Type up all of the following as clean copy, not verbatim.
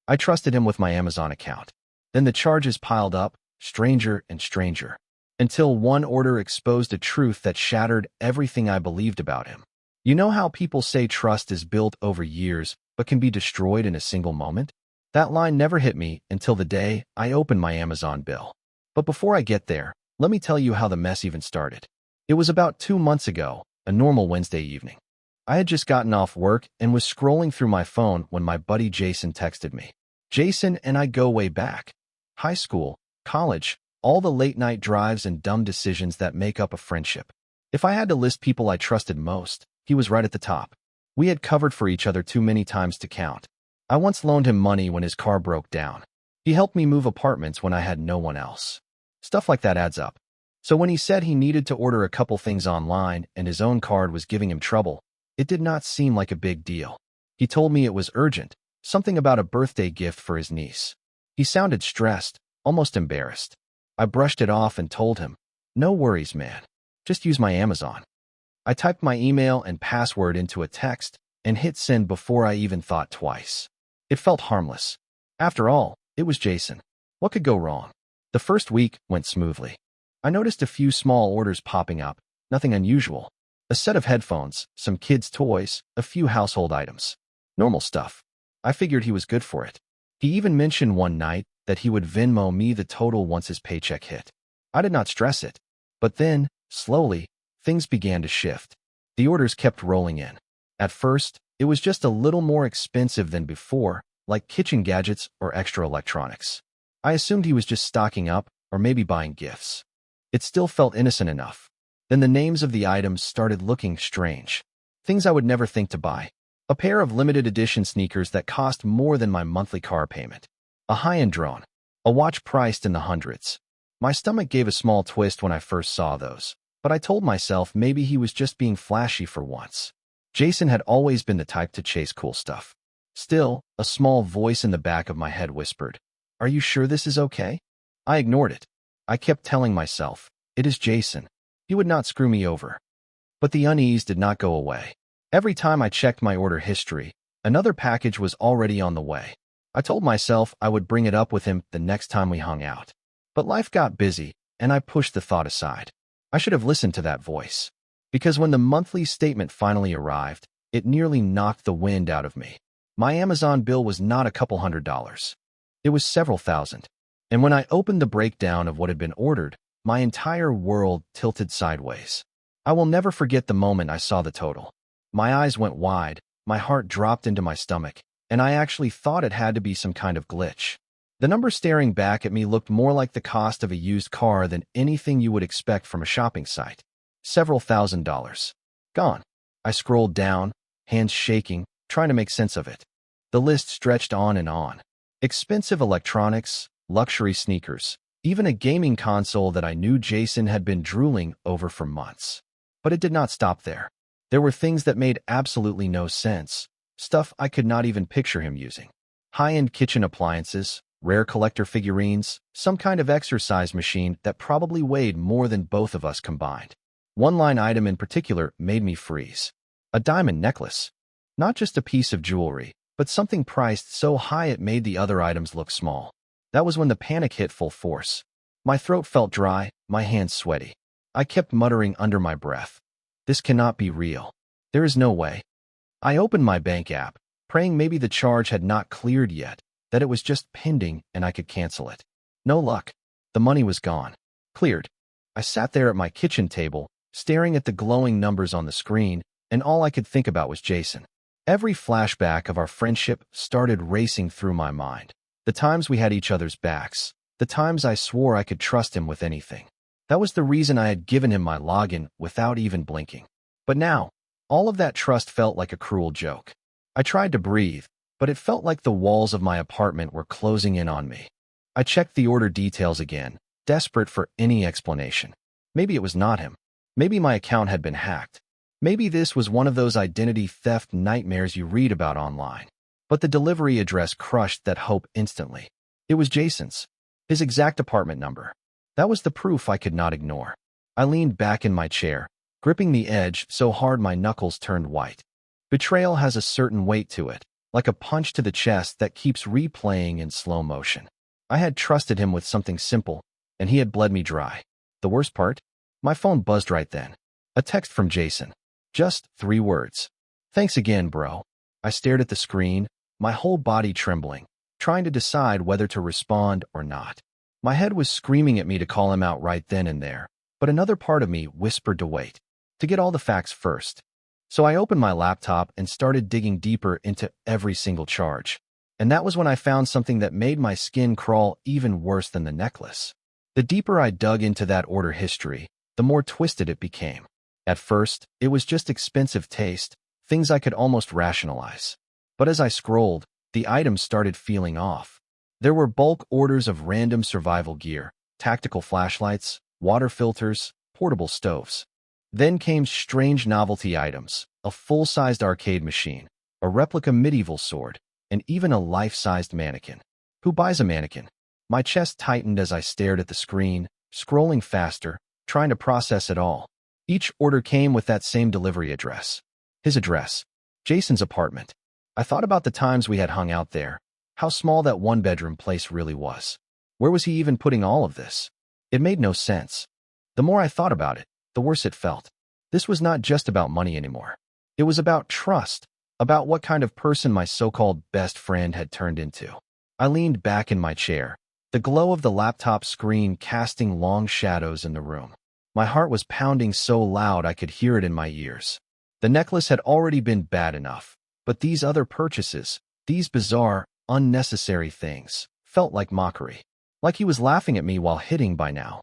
I trusted him with my Amazon account. Then the charges piled up, stranger and stranger, until one order exposed a truth that shattered everything I believed about him. You know how people say trust is built over years but can be destroyed in a single moment? That line never hit me until the day I opened my Amazon bill. But before I get there, let me tell you how the mess even started. It was about 2 months ago, a normal Wednesday evening. I had just gotten off work and was scrolling through my phone when my buddy Jason texted me. Jason and I go way back. High school, college, all the late-night drives and dumb decisions that make up a friendship. If I had to list people I trusted most, he was right at the top. We had covered for each other too many times to count. I once loaned him money when his car broke down. He helped me move apartments when I had no one else. Stuff like that adds up. So when he said he needed to order a couple things online and his own card was giving him trouble, it did not seem like a big deal. He told me it was urgent, something about a birthday gift for his niece. He sounded stressed, almost embarrassed. I brushed it off and told him, "No worries, man. Just use my Amazon." I typed my email and password into a text and hit send before I even thought twice. It felt harmless. After all, it was Jason. What could go wrong? The first week went smoothly. I noticed a few small orders popping up, nothing unusual. A set of headphones, some kids' toys, a few household items. Normal stuff. I figured he was good for it. He even mentioned one night that he would Venmo me the total once his paycheck hit. I did not stress it. But then, slowly, things began to shift. The orders kept rolling in. At first, it was just a little more expensive than before, like kitchen gadgets or extra electronics. I assumed he was just stocking up or maybe buying gifts. It still felt innocent enough. Then the names of the items started looking strange. Things I would never think to buy. A pair of limited edition sneakers that cost more than my monthly car payment. A high-end drone. A watch priced in the hundreds. My stomach gave a small twist when I first saw those, but I told myself maybe he was just being flashy for once. Jason had always been the type to chase cool stuff. Still, a small voice in the back of my head whispered, "Are you sure this is okay?" I ignored it. I kept telling myself, "It is Jason. He would not screw me over." But the unease did not go away. Every time I checked my order history, another package was already on the way. I told myself I would bring it up with him the next time we hung out. But life got busy, and I pushed the thought aside. I should have listened to that voice. Because when the monthly statement finally arrived, it nearly knocked the wind out of me. My Amazon bill was not a couple $100s. It was several thousand. And when I opened the breakdown of what had been ordered, my entire world tilted sideways. I will never forget the moment I saw the total. My eyes went wide, my heart dropped into my stomach, and I actually thought it had to be some kind of glitch. The number staring back at me looked more like the cost of a used car than anything you would expect from a shopping site. Several $1,000s. Gone. I scrolled down, hands shaking, trying to make sense of it. The list stretched on and on. Expensive electronics, luxury sneakers, even a gaming console that I knew Jason had been drooling over for months. But it did not stop there. There were things that made absolutely no sense, stuff I could not even picture him using. High-end kitchen appliances, rare collector figurines, some kind of exercise machine that probably weighed more than both of us combined. One line item in particular made me freeze. A diamond necklace. Not just a piece of jewelry, but something priced so high it made the other items look small. That was when the panic hit full force. My throat felt dry, my hands sweaty. I kept muttering under my breath, "This cannot be real. There is no way." I opened my bank app, praying maybe the charge had not cleared yet, that it was just pending and I could cancel it. No luck. The money was gone. Cleared. I sat there at my kitchen table, staring at the glowing numbers on the screen, and all I could think about was Jason. Every flashback of our friendship started racing through my mind. The times we had each other's backs. The times I swore I could trust him with anything. That was the reason I had given him my login without even blinking. But now, all of that trust felt like a cruel joke. I tried to breathe, but it felt like the walls of my apartment were closing in on me. I checked the order details again, desperate for any explanation. Maybe it was not him. Maybe my account had been hacked. Maybe this was one of those identity theft nightmares you read about online. But the delivery address crushed that hope instantly. It was Jason's. His exact apartment number. That was the proof I could not ignore. I leaned back in my chair, gripping the edge so hard my knuckles turned white. Betrayal has a certain weight to it, like a punch to the chest that keeps replaying in slow motion. I had trusted him with something simple, and he had bled me dry. The worst part? My phone buzzed right then. A text from Jason. Just 3 words. "Thanks again, bro." I stared at the screen, my whole body trembling, trying to decide whether to respond or not. My head was screaming at me to call him out right then and there, but another part of me whispered to wait, to get all the facts first. So I opened my laptop and started digging deeper into every single charge. And that was when I found something that made my skin crawl even worse than the necklace. The deeper I dug into that order history, the more twisted it became. At first, it was just expensive taste, things I could almost rationalize. But as I scrolled, the items started feeling off. There were bulk orders of random survival gear, tactical flashlights, water filters, portable stoves. Then came strange novelty items, a full-sized arcade machine, a replica medieval sword, and even a life-sized mannequin. Who buys a mannequin? My chest tightened as I stared at the screen, scrolling faster, trying to process it all. Each order came with that same delivery address. His address. Jason's apartment. I thought about the times we had hung out there, how small that one-bedroom place really was. Where was he even putting all of this? It made no sense. The more I thought about it, the worse it felt. This was not just about money anymore. It was about trust, about what kind of person my so-called best friend had turned into. I leaned back in my chair, the glow of the laptop screen casting long shadows in the room. My heart was pounding so loud I could hear it in my ears. The necklace had already been bad enough, but these other purchases, these bizarre, unnecessary things, felt like mockery. Like he was laughing at me while hitting by now.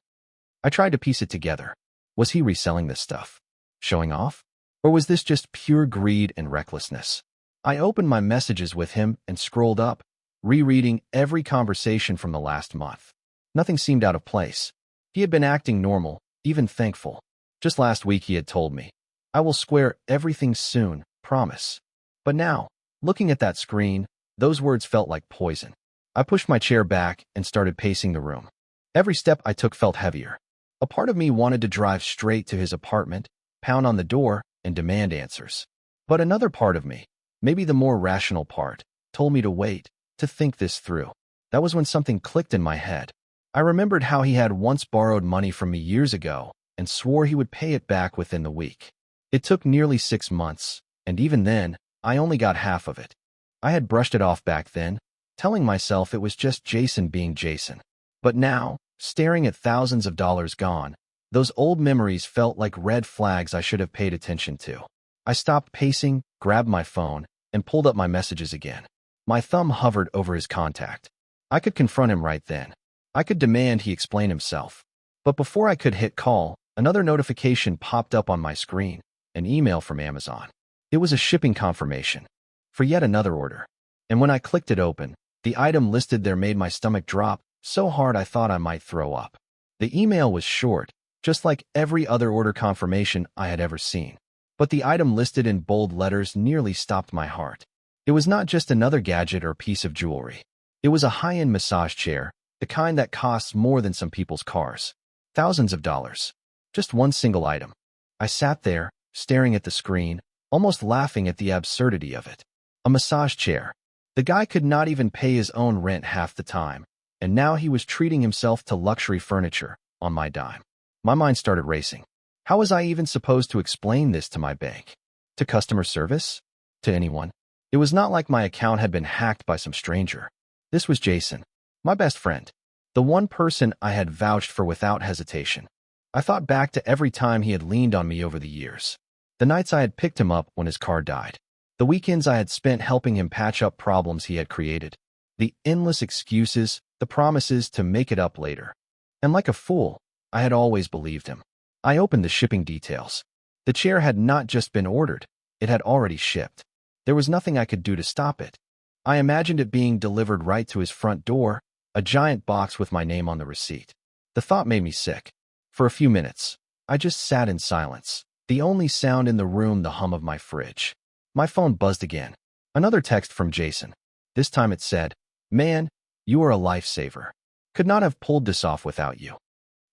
I tried to piece it together. Was he reselling this stuff? Showing off? Or was this just pure greed and recklessness? I opened my messages with him and scrolled up, rereading every conversation from the last month. Nothing seemed out of place. He had been acting normal, even thankful. Just last week he had told me, "I will square everything soon, promise." But now, looking at that screen, those words felt like poison. I pushed my chair back and started pacing the room. Every step I took felt heavier. A part of me wanted to drive straight to his apartment, pound on the door, and demand answers. But another part of me, maybe the more rational part, told me to wait, to think this through. That was when something clicked in my head. I remembered how he had once borrowed money from me years ago and swore he would pay it back within the week. It took nearly 6 months, and even then, I only got half of it. I had brushed it off back then, telling myself it was just Jason being Jason. But now, staring at thousands of dollars gone, those old memories felt like red flags I should have paid attention to. I stopped pacing, grabbed my phone, and pulled up my messages again. My thumb hovered over his contact. I could confront him right then. I could demand he explain himself. But before I could hit call, another notification popped up on my screen, an email from Amazon. It was a shipping confirmation for yet another order. And when I clicked it open, the item listed there made my stomach drop so hard I thought I might throw up. The email was short, just like every other order confirmation I had ever seen. But the item listed in bold letters nearly stopped my heart. It was not just another gadget or piece of jewelry. It was a high-end massage chair, the kind that costs more than some people's cars. Thousands of dollars. Just one single item. I sat there, staring at the screen, almost laughing at the absurdity of it. A massage chair. The guy could not even pay his own rent half the time, and now he was treating himself to luxury furniture on my dime. My mind started racing. How was I even supposed to explain this to my bank? To customer service? To anyone? It was not like my account had been hacked by some stranger. This was Jason, my best friend, the one person I had vouched for without hesitation. I thought back to every time he had leaned on me over the years. The nights I had picked him up when his car died. The weekends I had spent helping him patch up problems he had created. The endless excuses, the promises to make it up later. And like a fool, I had always believed him. I opened the shipping details. The chair had not just been ordered, it had already shipped. There was nothing I could do to stop it. I imagined it being delivered right to his front door, a giant box with my name on the receipt. The thought made me sick. For a few minutes, I just sat in silence, the only sound in the room the hum of my fridge. My phone buzzed again. Another text from Jason. This time it said, "Man, you are a lifesaver. Could not have pulled this off without you."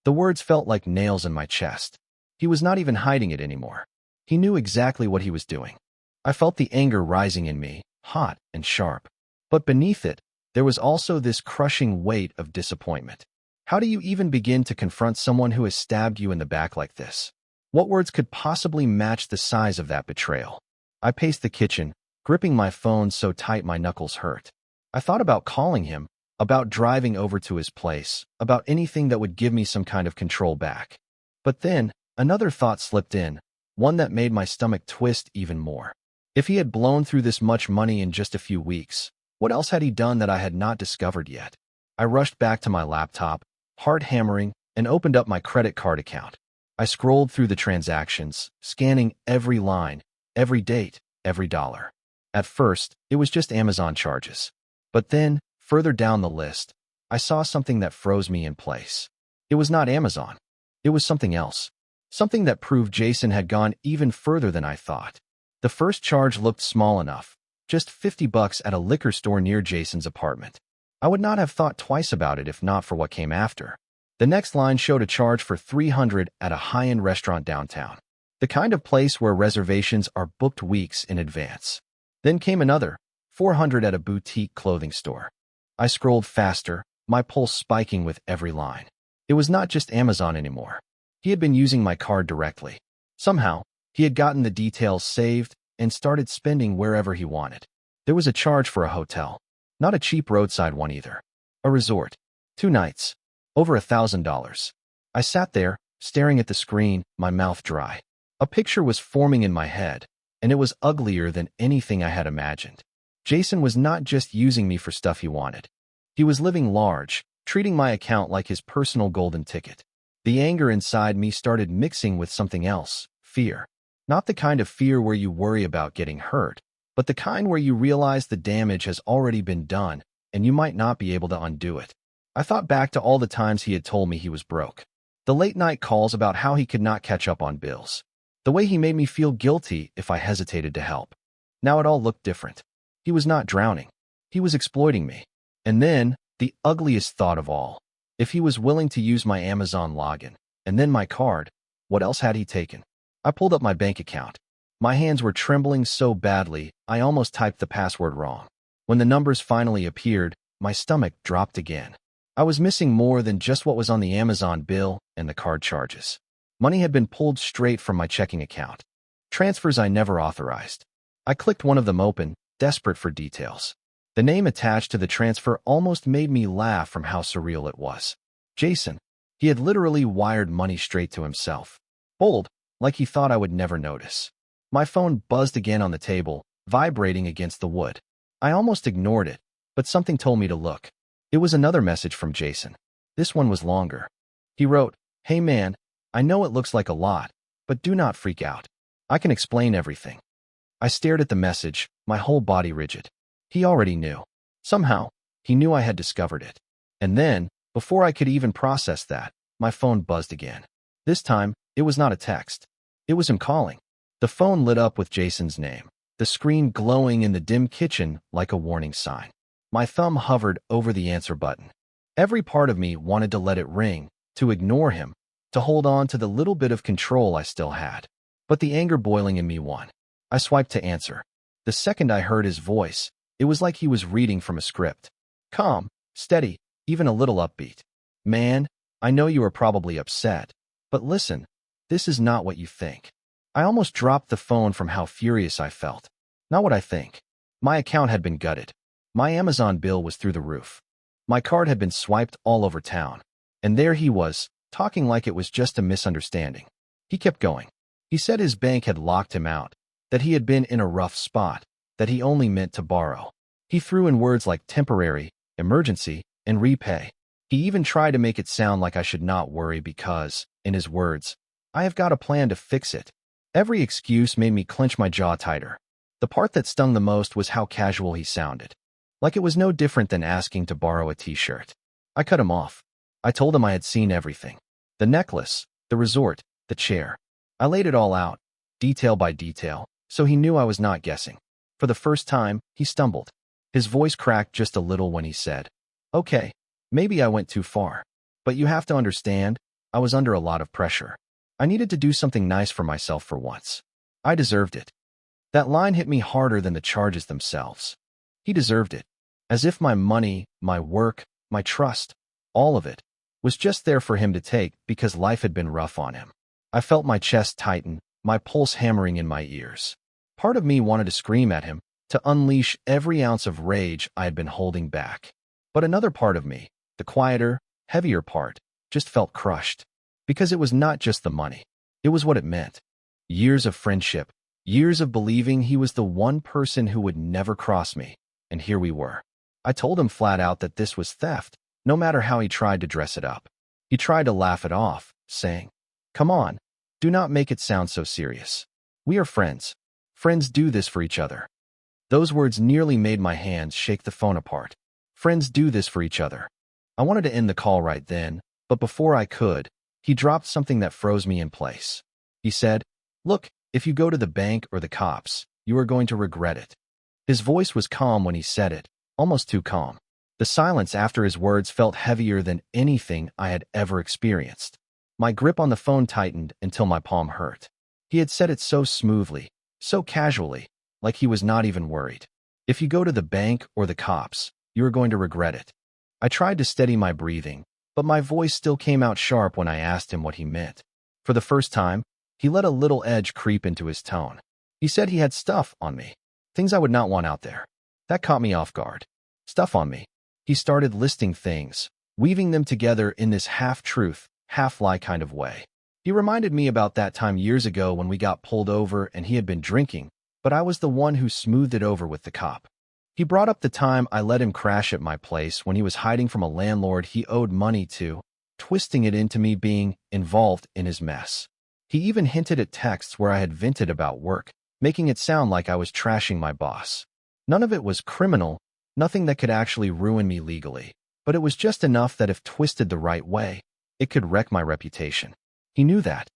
The words felt like nails in my chest. He was not even hiding it anymore. He knew exactly what he was doing. I felt the anger rising in me, hot and sharp. But beneath it, there was also this crushing weight of disappointment. How do you even begin to confront someone who has stabbed you in the back like this? What words could possibly match the size of that betrayal? I paced the kitchen, gripping my phone so tight my knuckles hurt. I thought about calling him, about driving over to his place, about anything that would give me some kind of control back. But then, another thought slipped in, one that made my stomach twist even more. If he had blown through this much money in just a few weeks, what else had he done that I had not discovered yet? I rushed back to my laptop, heart hammering, and opened up my credit card account. I scrolled through the transactions, scanning every line, every date, every dollar. At first, it was just Amazon charges. But then, further down the list, I saw something that froze me in place. It was not Amazon. It was something else. Something that proved Jason had gone even further than I thought. The first charge looked small enough, just $50 at a liquor store near Jason's apartment. I would not have thought twice about it if not for what came after. The next line showed a charge for $300 at a high-end restaurant downtown, the kind of place where reservations are booked weeks in advance. Then came another, $400 at a boutique clothing store. I scrolled faster, my pulse spiking with every line. It was not just Amazon anymore. He had been using my card directly. Somehow, he had gotten the details saved and started spending wherever he wanted. There was a charge for a hotel. Not a cheap roadside one either. A resort. 2 nights. Over $1,000. I sat there, staring at the screen, my mouth dry. A picture was forming in my head, and it was uglier than anything I had imagined. Jason was not just using me for stuff he wanted. He was living large, treating my account like his personal golden ticket. The anger inside me started mixing with something else, fear. Not the kind of fear where you worry about getting hurt, but the kind where you realize the damage has already been done and you might not be able to undo it. I thought back to all the times he had told me he was broke. The late-night calls about how he could not catch up on bills. The way he made me feel guilty if I hesitated to help. Now it all looked different. He was not drowning. He was exploiting me. And then, the ugliest thought of all. If he was willing to use my Amazon login, and then my card, what else had he taken? I pulled up my bank account. My hands were trembling so badly, I almost typed the password wrong. When the numbers finally appeared, my stomach dropped again. I was missing more than just what was on the Amazon bill and the card charges. Money had been pulled straight from my checking account. Transfers I never authorized. I clicked one of them open, desperate for details. The name attached to the transfer almost made me laugh from how surreal it was. Jason. He had literally wired money straight to himself. Bold, like he thought I would never notice. My phone buzzed again on the table, vibrating against the wood. I almost ignored it, but something told me to look. It was another message from Jason. This one was longer. He wrote, "Hey man, I know it looks like a lot, but do not freak out. I can explain everything." I stared at the message, my whole body rigid. He already knew. Somehow, he knew I had discovered it. And then, before I could even process that, my phone buzzed again. This time, it was not a text. It was him calling. The phone lit up with Jason's name, the screen glowing in the dim kitchen like a warning sign. My thumb hovered over the answer button. Every part of me wanted to let it ring, to ignore him, to hold on to the little bit of control I still had. But the anger boiling in me won. I swiped to answer. The second I heard his voice, it was like he was reading from a script. Calm, steady, even a little upbeat. "Man, I know you are probably upset, but listen, this is not what you think." I almost dropped the phone from how furious I felt. Not what I think. My account had been gutted. My Amazon bill was through the roof. My card had been swiped all over town. And there he was, talking like it was just a misunderstanding. He kept going. He said his bank had locked him out, that he had been in a rough spot, that he only meant to borrow. He threw in words like temporary, emergency, and repay. He even tried to make it sound like I should not worry because, in his words, I have got a plan to fix it. Every excuse made me clench my jaw tighter. The part that stung the most was how casual he sounded. Like it was no different than asking to borrow a t-shirt. I cut him off. I told him I had seen everything. The necklace, the resort, the chair. I laid it all out, detail by detail, so he knew I was not guessing. For the first time, he stumbled. His voice cracked just a little when he said, "Okay, maybe I went too far. But you have to understand, I was under a lot of pressure. I needed to do something nice for myself for once. I deserved it." That line hit me harder than the charges themselves. He deserved it. As if my money, my work, my trust, all of it, was just there for him to take because life had been rough on him. I felt my chest tighten, my pulse hammering in my ears. Part of me wanted to scream at him, to unleash every ounce of rage I had been holding back. But another part of me, the quieter, heavier part, just felt crushed. Because it was not just the money. It was what it meant. Years of friendship, years of believing he was the one person who would never cross me. And here we were. I told him flat out that this was theft, no matter how he tried to dress it up. He tried to laugh it off, saying, "Come on, do not make it sound so serious. We are friends. Friends do this for each other." Those words nearly made my hands shake the phone apart. Friends do this for each other. I wanted to end the call right then, but before I could, he dropped something that froze me in place. He said, "Look, if you go to the bank or the cops, you are going to regret it." His voice was calm when he said it, almost too calm. The silence after his words felt heavier than anything I had ever experienced. My grip on the phone tightened until my palm hurt. He had said it so smoothly, so casually, like he was not even worried. "If you go to the bank or the cops, you are going to regret it." I tried to steady my breathing, but my voice still came out sharp when I asked him what he meant. For the first time, he let a little edge creep into his tone. He said he had stuff on me, things I would not want out there. That caught me off guard. Stuff on me. He started listing things, weaving them together in this half-truth, half-lie kind of way. He reminded me about that time years ago when we got pulled over and he had been drinking, but I was the one who smoothed it over with the cop. He brought up the time I let him crash at my place when he was hiding from a landlord he owed money to, twisting it into me being involved in his mess. He even hinted at texts where I had vented about work, making it sound like I was trashing my boss. None of it was criminal, nothing that could actually ruin me legally, but it was just enough that if twisted the right way, it could wreck my reputation. He knew that.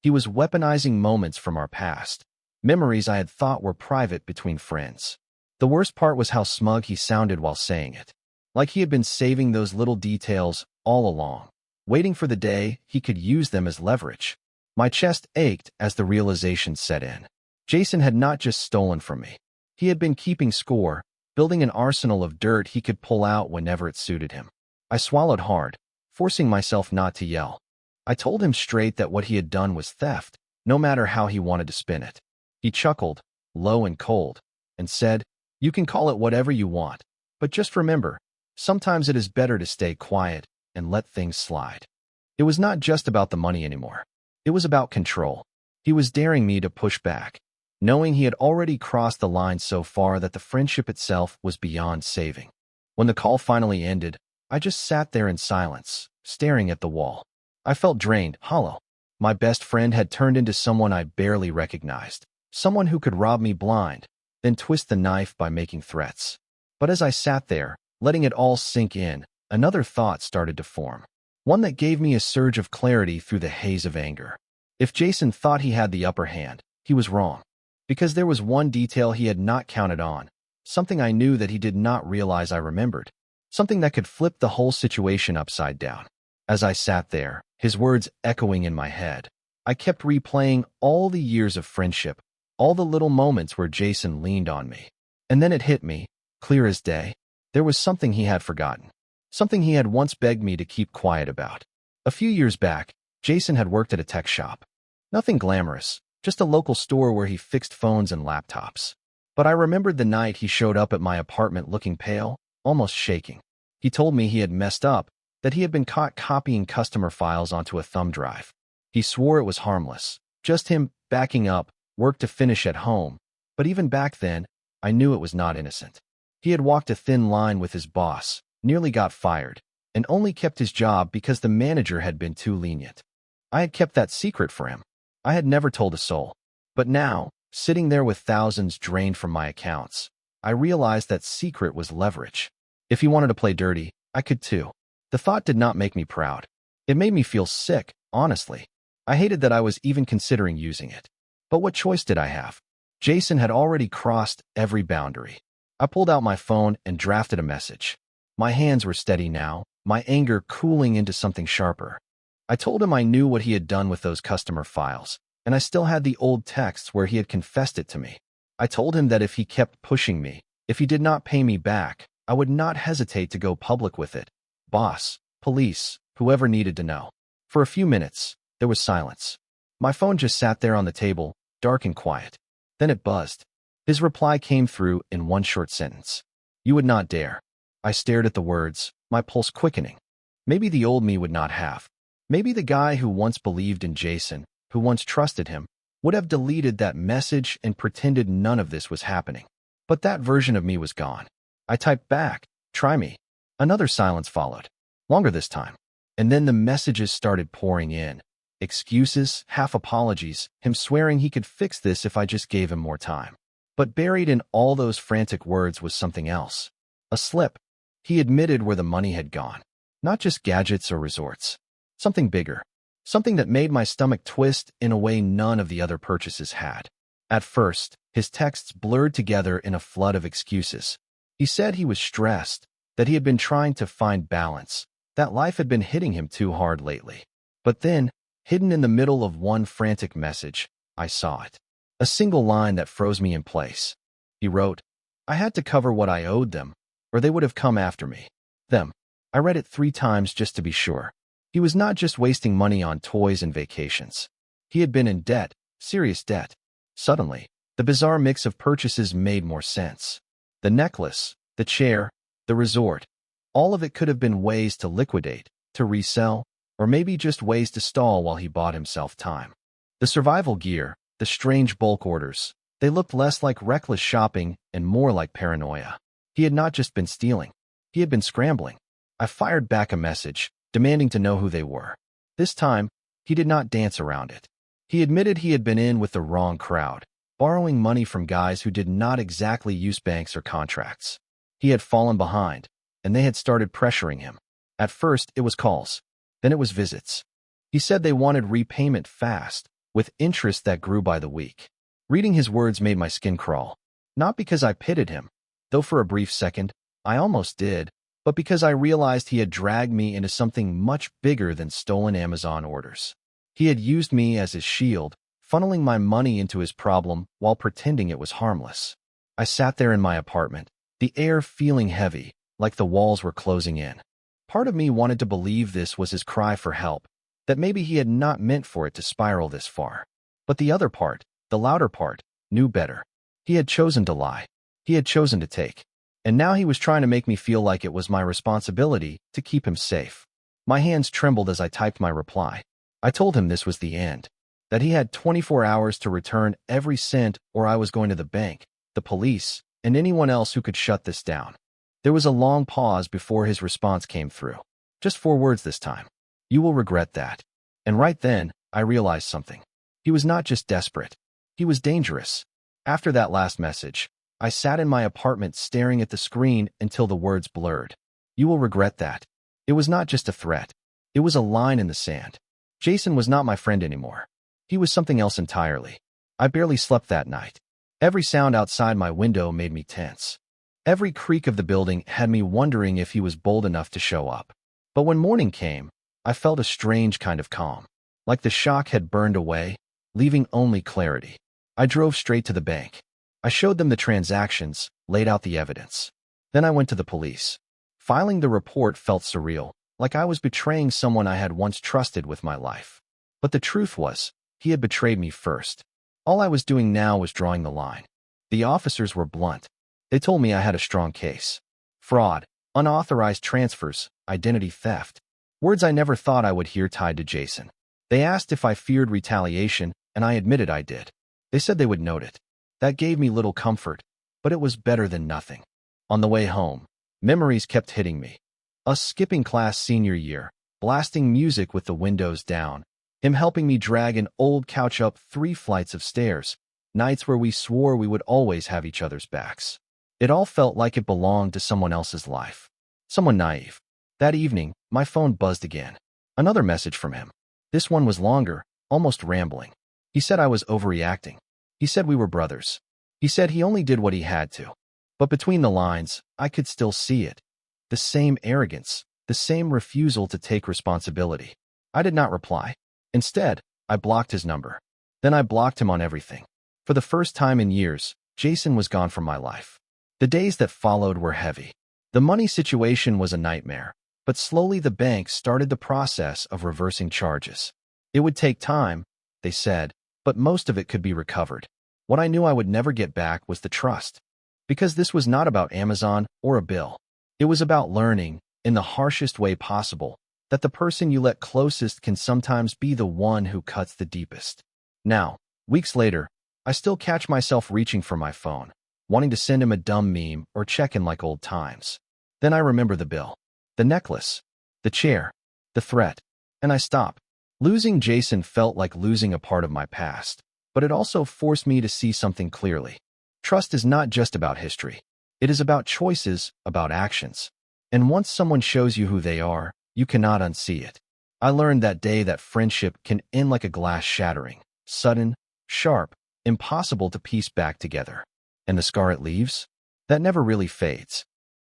He was weaponizing moments from our past, memories I had thought were private between friends. The worst part was how smug he sounded while saying it, like he had been saving those little details all along, waiting for the day he could use them as leverage. My chest ached as the realization set in. Jason had not just stolen from me. He had been keeping score, building an arsenal of dirt he could pull out whenever it suited him. I swallowed hard, forcing myself not to yell. I told him straight that what he had done was theft, no matter how he wanted to spin it. He chuckled, low and cold, and said, "You can call it whatever you want, but just remember, sometimes it is better to stay quiet and let things slide." It was not just about the money anymore. It was about control. He was daring me to push back, knowing he had already crossed the line so far that the friendship itself was beyond saving. When the call finally ended, I just sat there in silence, staring at the wall. I felt drained, hollow. My best friend had turned into someone I barely recognized, someone who could rob me blind, then twist the knife by making threats. But as I sat there, letting it all sink in, another thought started to form. One that gave me a surge of clarity through the haze of anger. If Jason thought he had the upper hand, he was wrong. Because there was one detail he had not counted on, something I knew that he did not realize I remembered, something that could flip the whole situation upside down. As I sat there, his words echoing in my head, I kept replaying all the years of friendship, all the little moments where Jason leaned on me. And then it hit me, clear as day. There was something he had forgotten, something he had once begged me to keep quiet about. A few years back, Jason had worked at a tech shop. Nothing glamorous, just a local store where he fixed phones and laptops. But I remembered the night he showed up at my apartment looking pale, almost shaking. He told me he had messed up, that he had been caught copying customer files onto a thumb drive. He swore it was harmless, just him backing up, work to finish at home. But even back then, I knew it was not innocent. He had walked a thin line with his boss, nearly got fired, and only kept his job because the manager had been too lenient. I had kept that secret for him. I had never told a soul. But now, sitting there with thousands drained from my accounts, I realized that secret was leverage. If he wanted to play dirty, I could too. The thought did not make me proud. It made me feel sick, honestly. I hated that I was even considering using it. But what choice did I have? Jason had already crossed every boundary. I pulled out my phone and drafted a message. My hands were steady now, my anger cooling into something sharper. I told him I knew what he had done with those customer files, and I still had the old texts where he had confessed it to me. I told him that if he kept pushing me, if he did not pay me back, I would not hesitate to go public with it. Boss, police, whoever needed to know. For a few minutes, there was silence. My phone just sat there on the table, dark and quiet. Then it buzzed. His reply came through in one short sentence. You would not dare. I stared at the words, my pulse quickening. Maybe the old me would not have. Maybe the guy who once believed in Jason, who once trusted him, would have deleted that message and pretended none of this was happening. But that version of me was gone. I typed back, try me. Another silence followed. Longer this time. And then the messages started pouring in. Excuses, half apologies, him swearing he could fix this if I just gave him more time. But buried in all those frantic words was something else. A slip. He admitted where the money had gone. Not just gadgets or resorts. Something bigger. Something that made my stomach twist in a way none of the other purchases had. At first, his texts blurred together in a flood of excuses. He said he was stressed, that he had been trying to find balance, that life had been hitting him too hard lately. But then, hidden in the middle of one frantic message, I saw it. A single line that froze me in place. He wrote, I had to cover what I owed them, or they would have come after me. Them. I read it 3 times just to be sure. He was not just wasting money on toys and vacations. He had been in debt, serious debt. Suddenly, the bizarre mix of purchases made more sense. The necklace, the chair, the resort. All of it could have been ways to liquidate, to resell, or maybe just ways to stall while he bought himself time. The survival gear, the strange bulk orders, they looked less like reckless shopping and more like paranoia. He had not just been stealing. He had been scrambling. I fired back a message, demanding to know who they were. This time, he did not dance around it. He admitted he had been in with the wrong crowd, borrowing money from guys who did not exactly use banks or contracts. He had fallen behind, and they had started pressuring him. At first, it was calls. Then it was visits. He said they wanted repayment fast, with interest that grew by the week. Reading his words made my skin crawl. Not because I pitied him, though for a brief second, I almost did, but because I realized he had dragged me into something much bigger than stolen Amazon orders. He had used me as his shield, funneling my money into his problem while pretending it was harmless. I sat there in my apartment, the air feeling heavy, like the walls were closing in. Part of me wanted to believe this was his cry for help, that maybe he had not meant for it to spiral this far. But the other part, the louder part, knew better. He had chosen to lie. He had chosen to take. And now he was trying to make me feel like it was my responsibility to keep him safe. My hands trembled as I typed my reply. I told him this was the end, that he had 24 hours to return every cent or I was going to the bank, the police, and anyone else who could shut this down. There was a long pause before his response came through. Just 4 words this time. You will regret that. And right then, I realized something. He was not just desperate. He was dangerous. After that last message, I sat in my apartment staring at the screen until the words blurred. You will regret that. It was not just a threat. It was a line in the sand. Jason was not my friend anymore. He was something else entirely. I barely slept that night. Every sound outside my window made me tense. Every creak of the building had me wondering if he was bold enough to show up. But when morning came, I felt a strange kind of calm, like the shock had burned away, leaving only clarity. I drove straight to the bank. I showed them the transactions, laid out the evidence. Then I went to the police. Filing the report felt surreal, like I was betraying someone I had once trusted with my life. But the truth was, he had betrayed me first. All I was doing now was drawing the line. The officers were blunt. They told me I had a strong case. Fraud, unauthorized transfers, identity theft. Words I never thought I would hear tied to Jason. They asked if I feared retaliation, and I admitted I did. They said they would note it. That gave me little comfort, but it was better than nothing. On the way home, memories kept hitting me. Us skipping class senior year, blasting music with the windows down, him helping me drag an old couch up 3 flights of stairs, nights where we swore we would always have each other's backs. It all felt like it belonged to someone else's life. Someone naive. That evening, my phone buzzed again. Another message from him. This one was longer, almost rambling. He said I was overreacting. He said we were brothers. He said he only did what he had to. But between the lines, I could still see it. The same arrogance, the same refusal to take responsibility. I did not reply. Instead, I blocked his number. Then I blocked him on everything. For the first time in years, Jason was gone from my life. The days that followed were heavy. The money situation was a nightmare, but slowly the bank started the process of reversing charges. It would take time, they said, but most of it could be recovered. What I knew I would never get back was the trust. Because this was not about Amazon or a bill. It was about learning, in the harshest way possible, that the person you let closest can sometimes be the one who cuts the deepest. Now, weeks later, I still catch myself reaching for my phone, wanting to send him a dumb meme or check in like old times. Then I remember the bill, the necklace, the chair, the threat, and I stop. Losing Jason felt like losing a part of my past, but it also forced me to see something clearly. Trust is not just about history. It is about choices, about actions. And once someone shows you who they are, you cannot unsee it. I learned that day that friendship can end like a glass shattering, sudden, sharp, impossible to piece back together. And the scar it leaves? That never really fades.